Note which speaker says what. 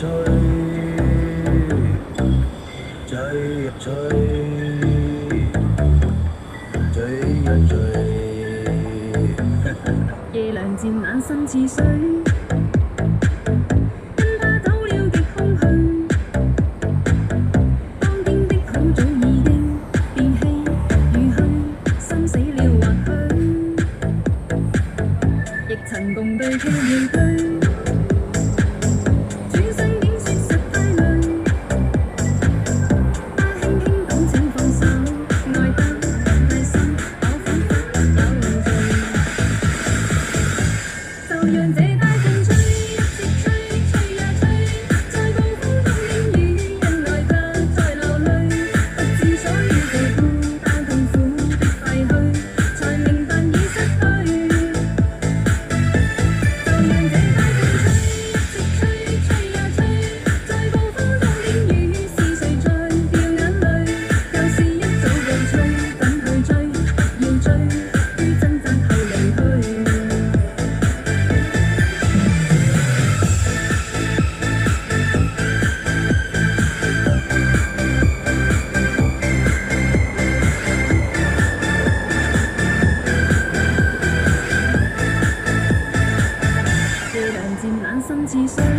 Speaker 1: 吹，追一追，追一追。
Speaker 2: 夜涼漸冷，心似水，因怕抖了極空虛。當天的好早已經變氣如虛，心死了或許，亦曾共對傾要對。轉身竟說實太累，他輕輕講請放手，愛得太深，我彷彿有罪。就讓這大風吹，一直吹，吹呀吹，在暴風中輕雨，因愛他在流淚，不知所以最孤單痛苦的廢墟，才明白已失去。就讓這大風吹，一直吹，吹呀吹，在暴風中輕雨，是誰在掉眼淚？舊事一早告吹，等去追，要追，於掙扎後離去。夜涼漸冷，心似水。